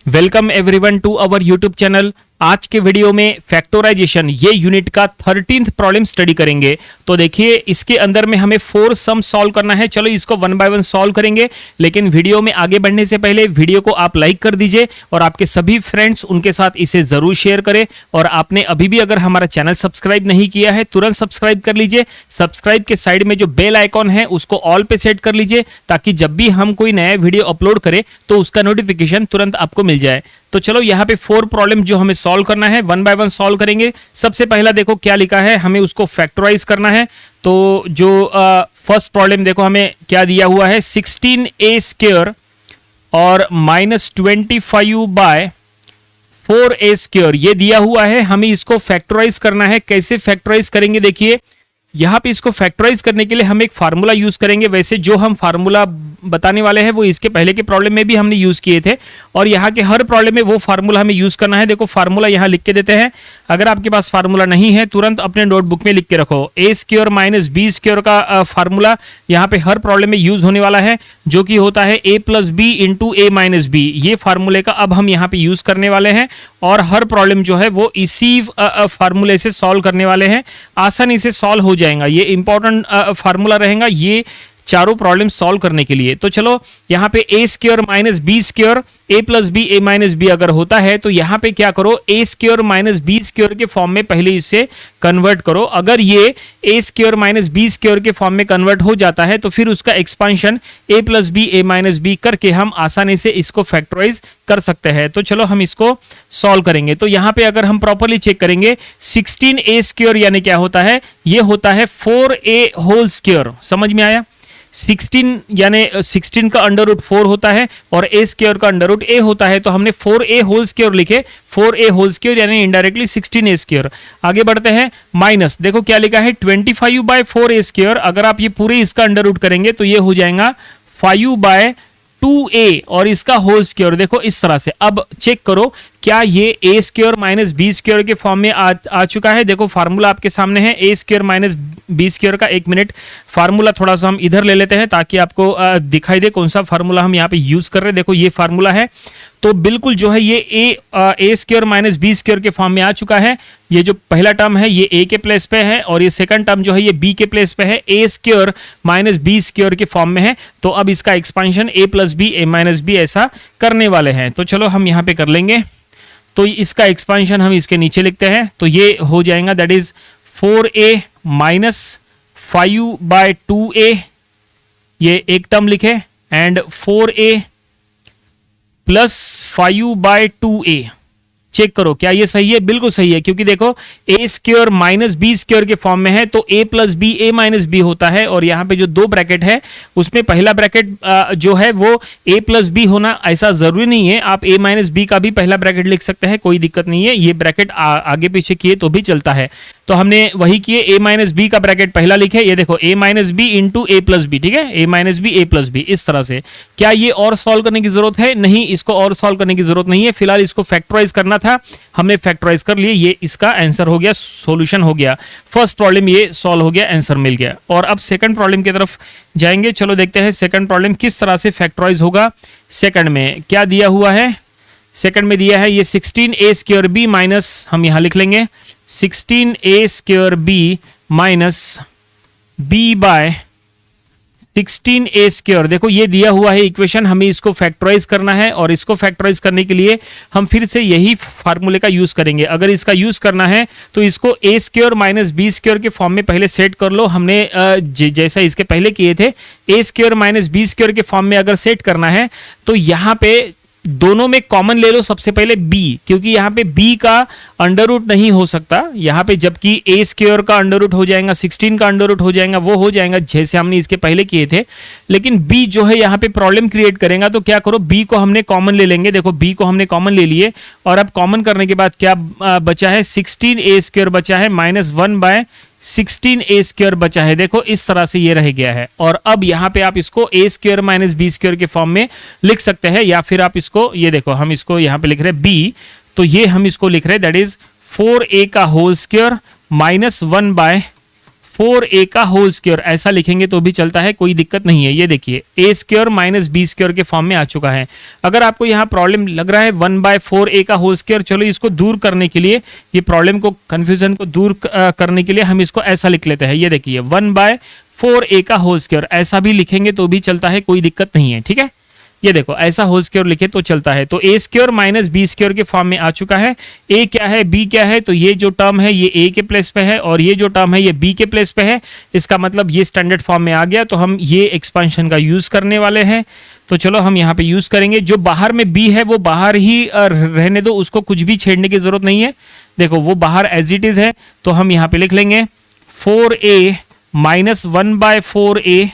Welcome everyone to our YouTube channel. आज के video में फैक्टराइजेशन ये यूनिट का 13th प्रॉब्लम स्टडी करेंगे। तो देखिए इसके अंदर में हमें 4 सम सॉल्व करना है। चलो इसको वन बाय वन सॉल्व करेंगे, लेकिन वीडियो में आगे बढ़ने से पहले वीडियो को आप लाइक कर दीजिए और आपके सभी फ्रेंड्स उनके साथ इसे जरूर शेयर करें। और आपने अभी भी अगर हमारा चैनल सब्सक्राइब नहीं किया है तुरंत सब्सक्राइब कर लीजिए। सब्सक्राइब के साइड में जो बेल आइकॉन है उसको ऑल पे सेट कर लीजिए, ताकि जब भी हम कोई नया वीडियो अपलोड करें तो उसका नोटिफिकेशन तुरंत आपको मिल जाए। तो चलो यहाँ पे 4 प्रॉब्लम जो हमें सॉल्व करना है वन बाय वन सॉल्व करेंगे। सबसे पहला देखो क्या लिखा है, हमें उसको फैक्टराइज करना है। तो जो फर्स्ट प्रॉब्लम देखो हमें क्या दिया हुआ है, 16a स्क्वायर और -25 बाय 4a स्क्वायर ये दिया हुआ है। हमें इसको फैक्टराइज करना है। कैसे फैक्टराइज करेंगे, देखिए यहाँ पे इसको फैक्टराइज करने के लिए हम एक फार्मूला यूज करेंगे। वैसे जो हम फार्मूला बताने वाले हैं वो इसके पहले के प्रॉब्लम में भी हमने यूज किए थे, और यहाँ के हर प्रॉब्लम में वो फार्मूला हमें यूज करना है। देखो फार्मूला यहाँ लिख के देते हैं। अगर आपके पास फार्मूला नहीं है तुरंत अपने नोटबुक में लिख के रखो। a square minus B square का फार्मूला यहाँ पे हर प्रॉब्लम में यूज होने वाला है, जो कि होता है a plus B into A minus B. ये फार्मूले का अब हम यहाँ पे यूज करने वाले हैं, और हर प्रॉब्लम जो है वो इसी फार्मूले से सॉल्व करने वाले हैं। आसानी से सॉल्व हो जाएगा। ये इंपॉर्टेंट फार्मूला रहेगा ये चारों प्रॉब्लम सॉल्व करने के लिए। तो चलो यहाँ पे a square minus B square, a plus B A minus B अगर होता है तो यहाँ पे क्या करो, a square minus B square के फॉर्म में पहले इसे कन्वर्ट करो। अगर ये a square minus B square के फॉर्म में कन्वर्ट हो जाता है तो फिर उसका expansion a plus B A minus B करके हम आसानी से इसको फैक्टराइज कर सकते हैं। तो चलो हम इसको सॉल्व करेंगे। तो यहाँ पे अगर हम प्रॉपरली चेक करेंगे 16a स्क्वायर यानी क्या होता है, ये होता है 4a होल स्क्वायर। समझ में आया? 16 यानी 16 का अंडर रूट 4 होता है और a स्क्वायर का अंडर रूट a होता है। तो हमने 4a होल स्क्वायर लिखे, 4a होल स्क्वायर यानी इनडायरेक्टली 16a स्क्वायर। आगे बढ़ते हैं, माइनस देखो क्या लिखा है 25 बाय 4a स्क्वायर। अगर आप ये पूरे इसका अंडर रूट करेंगे तो ये हो जाएगा 5 बाय 2a और इसका होल स्क्वायर। देखो इस तरह से। अब चेक करो क्या ये a square minus B square के फॉर्म में आ चुका है। देखो फार्मूला आपके सामने है, a square minus B square का। एक मिनट, फार्मूला थोड़ा सा हम इधर ले लेते हैं ताकि आपको दिखाई दे कौन सा फार्मूला हम यहाँ पे यूज कर रहे हैं। देखो ये फार्मूला है, तो बिल्कुल जो है ये a square minus B square के फॉर्म में आ चुका है। ये जो पहला टर्म है ये a के प्लेस पे है, और ये सेकंड टर्म जो है ये b के प्लेस पे है, a square minus B square के फॉर्म में है। तो अब इसका expansion a plus B A minus B ऐसा करने वाले हैं। तो चलो हम यहाँ पे कर लेंगे। तो इसका एक्सपांशन हम इसके नीचे लिखते हैं, तो ये हो जाएगा that is 4a minus 5 bye 2a, ये एक टर्म लिखे, and 4a plus 5 bye 2a। Check करो क्या ये सही है? बिल्कुल सही है, क्योंकि देखो a square minus B square के फॉर्म में है तो a plus B A minus B होता है। और यहाँ पे जो दो ब्रैकेट है उसमें पहला ब्रैकेट जो है वो a प्लस बी होना ऐसा जरूरी नहीं है। आप a माइनस बी का भी पहला ब्रैकेट लिख सकते हैं, कोई दिक्कत नहीं है। ये ब्रैकेट आगे पीछे किए तो भी चलता है। तो हमने वही किए, a माइनस बी का ब्रैकेट पहला लिखे। ये देखो a minus B into A plus B, ठीक है, a minus B A plus B इस तरह से। क्या ये और सॉल्व करने की जरूरत है? नहीं, इसको और सॉल्व करने की जरूरत नहीं है। फिलहाल इसको फैक्टराइज करना था, हमने फैक्टराइज कर लिए। ये इसका आंसर हो गया, सॉल्यूशन हो गया। फर्स्ट प्रॉब्लम ये सॉल्व हो गया, आंसर मिल गया। और अब सेकंड प्रॉब्लम की तरफ जाएंगे। चलो देखते हैं सेकंड प्रॉब्लम किस तरह से फैक्टराइज होगा। सेकंड में क्या दिया हुआ है? सेकंड में दिया है ये 16a स्क्वायर बी माइनस, हम यहां लिख लेंगे 16a square B minus B by 16a square. देखो ये दिया हुआ है इक्वेशन, हमें इसको फैक्टराइज करना है, और इसको फैक्टराइज करने के लिए हम फिर से यही फार्मूले का यूज करेंगे। अगर इसका यूज करना है तो इसको a square minus B square के फॉर्म में पहले सेट कर लो। हमने जैसा इसके पहले किए थे, a square minus B square के फॉर्म में अगर सेट करना है तो यहाँ पे दोनों में कॉमन ले लो। सबसे पहले b, क्योंकि यहाँ पे b का अंडर रूट नहीं हो सकता यहाँ पे, जबकि a स्क्वायर का अंडर रूट हो जाएगा, 16 का अंडर रूट हो जाएगा, वो हो जाएगा जैसे हमने इसके पहले किए थे। लेकिन b जो है यहाँ पे प्रॉब्लम क्रिएट करेगा। तो क्या करो, b को हमने कॉमन ले लेंगे। देखो b को हमने कॉमन ले लिए, और अब कॉमन करने के बाद क्या बचा है, 16a स्क्वायर बचा है माइनस 1 बाय 16a स्क्वायर बचा है। देखो इस तरह से ये रह गया है। और अब यहाँ पे आप इसको a square minus B square के फॉर्म में लिख सकते हैं, या फिर आप इसको, ये देखो हम इसको यहाँ पे लिख रहे हैं b, तो ये हम इसको लिख रहे हैं दैट इज 4a का whole square minus 1 bye 4a का होल स्क्वायर ऐसा लिखेंगे तो भी चलता है, कोई दिक्कत नहीं है। ये देखिए a square minus B square के फॉर्म में आ चुका है। अगर आपको यहाँ प्रॉब्लम लग रहा है 1/4a का होल स्क्वायर, चलो इसको दूर करने के लिए, ये प्रॉब्लम को, कंफ्यूजन को दूर करने के लिए हम इसको ऐसा लिख लेते हैं। ये देखिए 1/4a का होल स्क्वायर ऐसा भी लिखेंगे तो भी चलता है, कोई दिक्कत नहीं है, ठीक है। ये देखो ऐसा होल स्क्वायर लिखे तो चलता है। तो ए स्क्वायर माइनस बी स्क्वायर के फॉर्म में आ चुका है। ए क्या है, बी क्या है, तो ये जो टर्म है ये ए के प्लेस पे है और ये जो टर्म है ये बी के प्लेस पे है। इसका मतलब ये स्टैंडर्ड फॉर्म में आ गया, तो हम ये एक्सपेंशन का यूज करने वाले हैं। तो चलो हम यहाँ पे यूज करेंगे। जो बाहर में बी है वो बाहर ही रहने दो, उसको कुछ भी छेड़ने की जरूरत नहीं है। देखो वो बाहर एज इट इज है, तो हम यहाँ पे लिख लेंगे 4a माइनस 1/4a,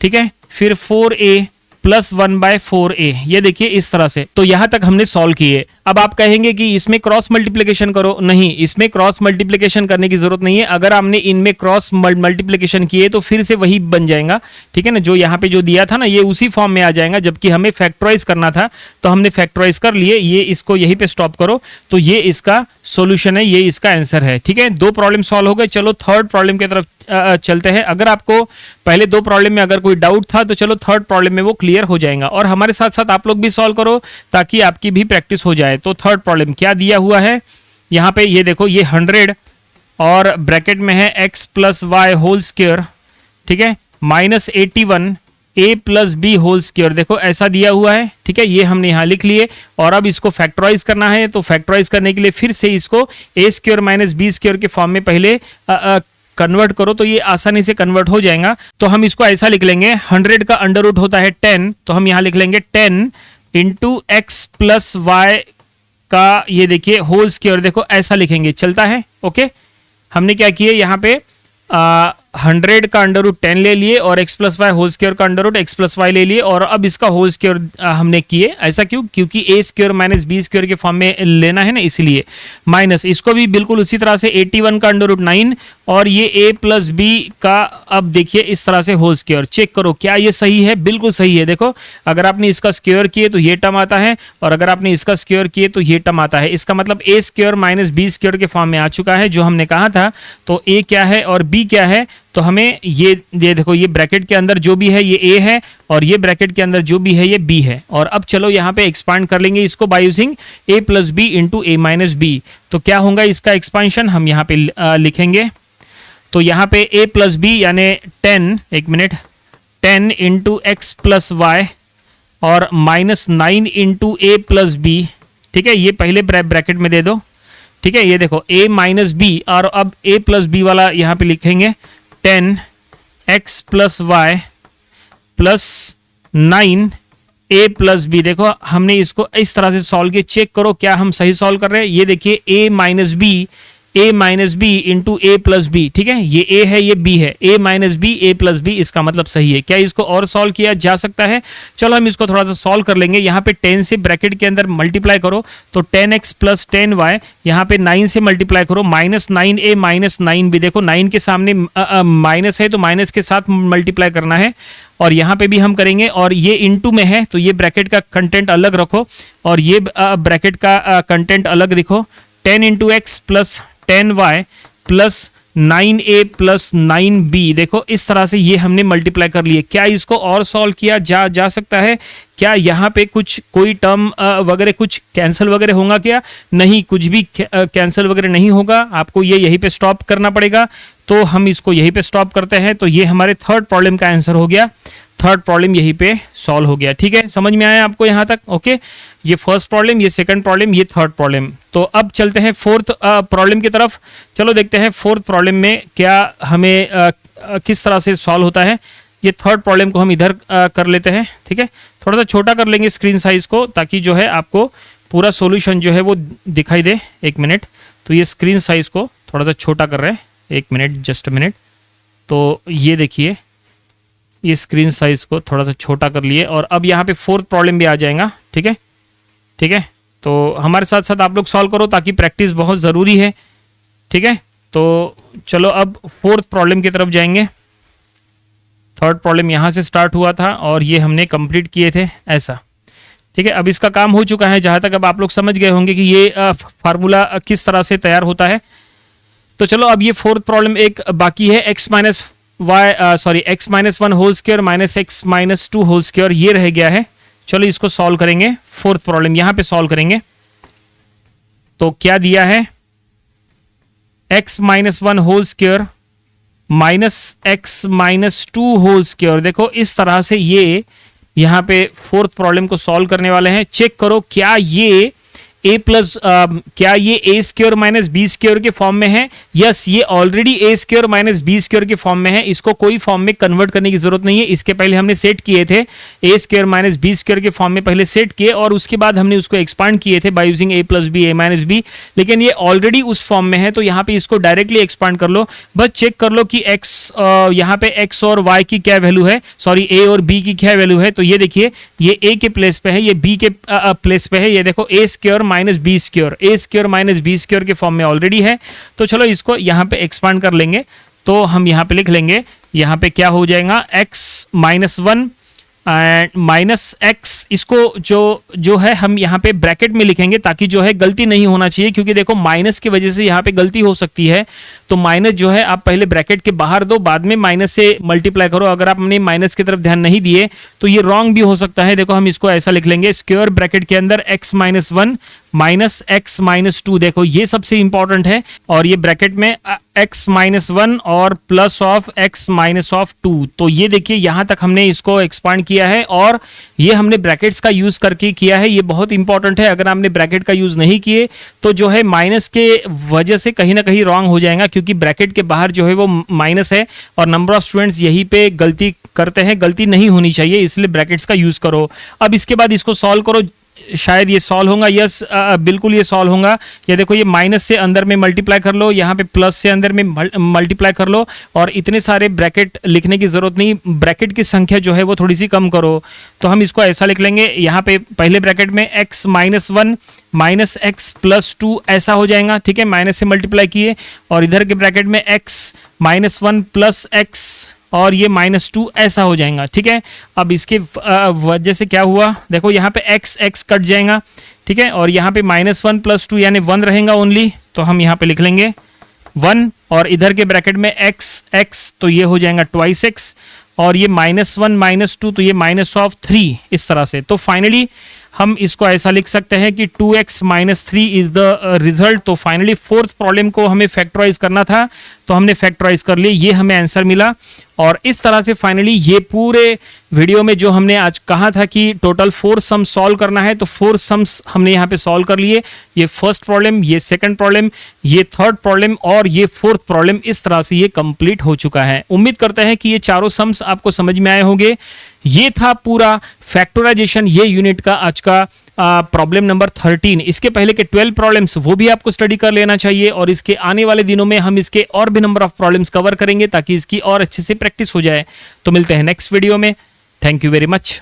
ठीक है, फिर 4a प्लस 1/4a। ये देखिए इस तरह से। तो यहां तक हमने सॉल्व किए। अब आप कहेंगे कि इसमें क्रॉस मल्टीप्लिकेशन करो, नहीं, इसमें क्रॉस मल्टीप्लिकेशन करने की जरूरत नहीं है। अगर हमने इनमें क्रॉस मल्टीप्लिकेशन किए तो फिर से वही बन जाएगा, ठीक है ना। जो यहाँ पे जो दिया था ना ये उसी फॉर्म में आ जाएगा, जबकि हमें फैक्टराइज करना था तो हमने फैक्टराइज कर लिए। ये इसको यहीं पे स्टॉप करो, तो ये इसका सॉल्यूशन है, ये इसका आंसर है, ठीक है। दो प्रॉब्लम सॉल्व हो गए। चलो थर्ड प्रॉब्लम की तरफ चलते हैं। अगर आपको पहले दो प्रॉब्लम में अगर कोई डाउट था तो चलो थर्ड प्रॉब्लम में वो क्लियर हो जाएगा। और हमारे साथ साथ आप लोग भी सॉल्व करो ताकि आपकी भी प्रैक्टिस हो जाए। तो थर्ड प्रॉब्लम क्या दिया हुआ है यहाँ पे, ये देखो, ये 100 और ब्रैकेट में है x plus Y whole square, ठीक है, minus 81 a plus B whole square. देखो ऐसा दिया हुआ है, ठीक है। ये हमने यहाँ लिख लिए और अब इसको फैक्टराइज करना है। तो फैक्टराइज करने के लिए फिर से इसको a square minus B square के फॉर्म में पहले कन्वर्ट करो, तो ये आसानी से कन्वर्ट हो जाएगा। तो हम इसको ऐसा लिख लेंगे, 100 का अंडर रूट होता है 10, तो हम यहाँ लिख लेंगे 10 इंटू एक्स प्लस वाई का, ये देखिए होल स्क्वायर। देखो ऐसा लिखेंगे, चलता है, ओके। हमने क्या किए यहाँ पे 100 का अंडर रूट 10 ले लिए और x plus Y whole square का under root x plus y ले लिए और अब इसका होल स्क्वायर हमने किए। ऐसा क्यों, क्योंकि a square minus B square के फॉर्म में लेना है ना, इसलिए। माइनस इसको भी बिल्कुल उसी तरह से 81 का अंडर रूट 9 और ये a प्लस बी का, अब देखिए इस तरह से होल स्क्वायर। चेक करो क्या ये सही है, बिल्कुल सही है। देखो अगर आपने इसका स्क्वायर किए तो ये टर्म आता है और अगर आपने इसका स्क्वायर किए तो ये टर्म आता है। इसका मतलब a square minus B square के फॉर्म में आ चुका है जो हमने कहा था। तो a क्या है और b क्या है, तो हमें ये देखो, ये ब्रैकेट के अंदर जो भी है ये a है और ये ब्रैकेट के अंदर जो भी है ये b है। और अब चलो यहाँ पे एक्सपांड कर लेंगे इसको by using a plus B into A minus B. तो क्या होगा इसका एक्सपांशन, हम यहाँ पे लिखेंगे। तो यहाँ पे a प्लस बी यानी 10, एक minute, 10 into X plus Y और minus 9 into A plus B, ठीक है। ये पहले ब्रैकेट में दे दो, ठीक है। ये देखो a माइनस बी और अब a प्लस बी वाला यहाँ पे लिखेंगे 10 X plus Y plus 9 a plus B. देखो हमने इसको इस तरह से सॉल्व किया। चेक करो क्या हम सही सॉल्व कर रहे हैं। ये देखिए a minus B into A plus B, ठीक है। ये a है ये b है, a minus B A plus B, इसका मतलब सही है। क्या इसको और सॉल्व किया जा सकता है? चलो हम इसको थोड़ा सा सॉल्व कर लेंगे। यहाँ पे 10 से ब्रैकेट के अंदर मल्टीप्लाई करो तो 10x प्लस 10y, यहाँ पे 9 से मल्टीप्लाई करो, माइनस 9a माइनस 9b। देखो 9 के सामने माइनस है तो माइनस के साथ मल्टीप्लाई करना है और यहाँ पे भी हम करेंगे। और ये इनटू में है तो ये ब्रैकेट का कंटेंट अलग रखो और ये ब्रैकेट का कंटेंट अलग लिखो। 10 into X plus 10y plus 9a plus 9b। देखो इस तरह से ये हमने मल्टीप्लाई कर लिए। क्या इसको और सॉल्व किया जा सकता है? क्या यहाँ पे कुछ कोई टर्म वगैरह कुछ कैंसिल वगैरह होगा क्या? नहीं, कुछ भी कैंसिल वगैरह नहीं होगा। आपको ये यहीं पे स्टॉप करना पड़ेगा। तो हम इसको यहीं पे स्टॉप करते हैं। तो ये हमारे थर्ड प्रॉब्लम का आंसर हो गया। थर्ड प्रॉब्लम यहीं पे सॉल्व हो गया। ठीक है, समझ में आया आपको यहाँ तक? ओके, ये फर्स्ट प्रॉब्लम, ये सेकंड प्रॉब्लम, ये थर्ड प्रॉब्लम। तो अब चलते हैं फोर्थ प्रॉब्लम की तरफ। चलो देखते हैं फोर्थ प्रॉब्लम में क्या हमें किस तरह से सॉल्व होता है। ये थर्ड प्रॉब्लम को हम इधर कर लेते हैं। ठीक है, थोड़ा सा छोटा कर लेंगे स्क्रीन साइज को ताकि जो है आपको पूरा सॉल्यूशन जो है वो दिखाई दे। एक मिनट, तो ये स्क्रीन साइज को थोड़ा सा छोटा कर रहे हैं। एक मिनट, जस्ट अ मिनट। तो ये देखिए, ये स्क्रीन साइज को थोड़ा सा छोटा कर लिए और अब यहाँ पे फोर्थ प्रॉब्लम भी आ जाएगा। ठीक है, ठीक है। तो हमारे साथ साथ आप लोग सॉल्व करो ताकि प्रैक्टिस बहुत ज़रूरी है। ठीक है, तो चलो अब फोर्थ प्रॉब्लम की तरफ जाएंगे। थर्ड प्रॉब्लम यहाँ से स्टार्ट हुआ था और ये हमने कंप्लीट किए थे ऐसा। ठीक है, अब इसका काम हो चुका है। जहाँ तक अब आप लोग समझ गए होंगे कि ये फार्मूला किस तरह से तैयार होता है। तो चलो अब ये फोर्थ प्रॉब्लम एक बाकी है, x minus x minus one whole square minus X minus two whole square, ये रह गया है। चलो इसको सॉल्व करेंगे, फोर्थ प्रॉब्लम यहां पे सॉल्व करेंगे। तो क्या दिया है, x minus one whole square minus X minus two whole square. देखो इस तरह से ये यहां पे फोर्थ प्रॉब्लम को सॉल्व करने वाले हैं। चेक करो क्या ये a प्लस क्या ये ए स्क्वायर माइनस बी स्क्वायर के फॉर्म में है। यस, ये ऑलरेडी ए स्क्वायर माइनस बी स्क्वायर के फॉर्म में है, इसको कोई फॉर्म में कन्वर्ट करने की जरूरत नहीं है। इसके पहले हमने सेट किए थे, ए स्क्वायर माइनस बी स्क्वायर के फॉर्म में पहले सेट किए और उसके बाद हमने उसको एक्सपांड किए थे by using A plus B A minus B, लेकिन ये ऑलरेडी उस फॉर्म में है तो यहाँ पे इसको डायरेक्टली एक्सपांड कर लो। बस चेक कर लो कि x यहाँ पे x और y की क्या वैल्यू है, सॉरी a और b की क्या वैल्यू है। तो ये देखिए, ये a के प्लेस पे है, ये b के प्लेस पे है। ये देखो ए स्क्वायर माइनस बी स्क्वायर, ए स्क्वायर माइनस बी स्क्वायर के फॉर्म में ऑलरेडी है। तो चलो इसको यहाँ पे एक्सपांड कर लेंगे। तो हम यहाँ पे लिख लेंगे, यहाँ पे क्या हो जाएगा, x minus one and minus x, इसको जो है हम यहाँ पे ब्रैकेट में लिखेंगे ताकि जो है गलती नहीं होना चाहिए, क्योंकि देखो माइनस की वजह से यहाँ पे गलती हो सकती है। तो माइनस जो है आप पहले ब्रैकेट के बाहर दो, बाद में माइनस से मल्टीप्लाई करो। अगर आपने माइनस की तरफ ध्यान नहीं दिए तो ये रॉन्ग भी हो सकता है। देखो हम इसको ऐसा लिख लेंगे, स्क्वायर ब्रैकेट के अंदर x minus one minus X minus to. देखो ये सबसे इंपॉर्टेंट है, और ये ब्रैकेट में x माइनस वन और plus of x minus of two. तो ये देखिए यहां तक हमने इसको एक्सपांड किया है और ये हमने ब्रैकेट्स का यूज करके किया है। ये बहुत इंपॉर्टेंट है, अगर आपने ब्रैकेट का यूज नहीं किए तो जो है माइनस के वजह से कहीं ना कहीं रॉन्ग हो जाएगा, क्योंकि ब्रैकेट के बाहर जो है वो माइनस है और नंबर ऑफ स्टूडेंट्स यहीं पे गलती करते हैं। गलती नहीं होनी चाहिए, इसलिए ब्रैकेट्स का यूज करो। अब इसके बाद इसको सॉल्व करो, शायद ये सॉल्व होगा। यस, बिल्कुल ये सॉल्व होगा। ये देखो, ये माइनस से अंदर में मल्टीप्लाई कर लो, यहाँ पे प्लस से अंदर में मल्टीप्लाई कर लो, और इतने सारे ब्रैकेट लिखने की जरूरत नहीं, ब्रैकेट की संख्या जो है वो थोड़ी सी कम करो। तो हम इसको ऐसा लिख लेंगे, यहाँ पे पहले ब्रैकेट में x minus one minus x plus two ऐसा हो जाएगा, ठीक है, माइनस से मल्टीप्लाई किए, और इधर के ब्रैकेट में x minus one plus x और ये माइनस टू ऐसा हो जाएगा, ठीक है। अब इसके वजह से क्या हुआ, देखो यहाँ पे x कट जाएगा, ठीक है, और यहाँ पे माइनस वन प्लस टू यानी वन रहेगा ओनली। तो हम यहाँ पे लिख लेंगे वन, और इधर के ब्रैकेट में x तो ये हो जाएगा ट्वाइस x, और ये माइनस वन माइनस टू तो ये माइनस ऑफ थ्री, इस तरह से। तो फाइनली हम इसको ऐसा लिख सकते हैं कि 2x minus three is the result. तो फाइनली फोर्थ प्रॉब्लम को हमें फैक्टराइज करना था, तो हमने फैक्टराइज कर लिया, ये हमें आंसर मिला। और इस तरह से फाइनली ये पूरे वीडियो में जो हमने आज कहा था कि टोटल 4 सम सॉल्व करना है, तो 4 सम्स हमने यहाँ पे सॉल्व कर लिए। ये फर्स्ट प्रॉब्लम, ये सेकंड प्रॉब्लम, ये थर्ड प्रॉब्लम और ये फोर्थ प्रॉब्लम, इस तरह से ये कंप्लीट हो चुका है। उम्मीद करते हैं कि ये चारों सम्स आपको समझ में आए होंगे। ये था पूरा फैक्टराइजेशन ये यूनिट का आज का प्रॉब्लम नंबर 13। इसके पहले के 12 प्रॉब्लम्स वो भी आपको स्टडी कर लेना चाहिए, और इसके आने वाले दिनों में हम इसके और भी नंबर ऑफ प्रॉब्लम्स कवर करेंगे ताकि इसकी और अच्छे से प्रैक्टिस हो जाए। तो मिलते हैं नेक्स्ट वीडियो में। Thank you very much.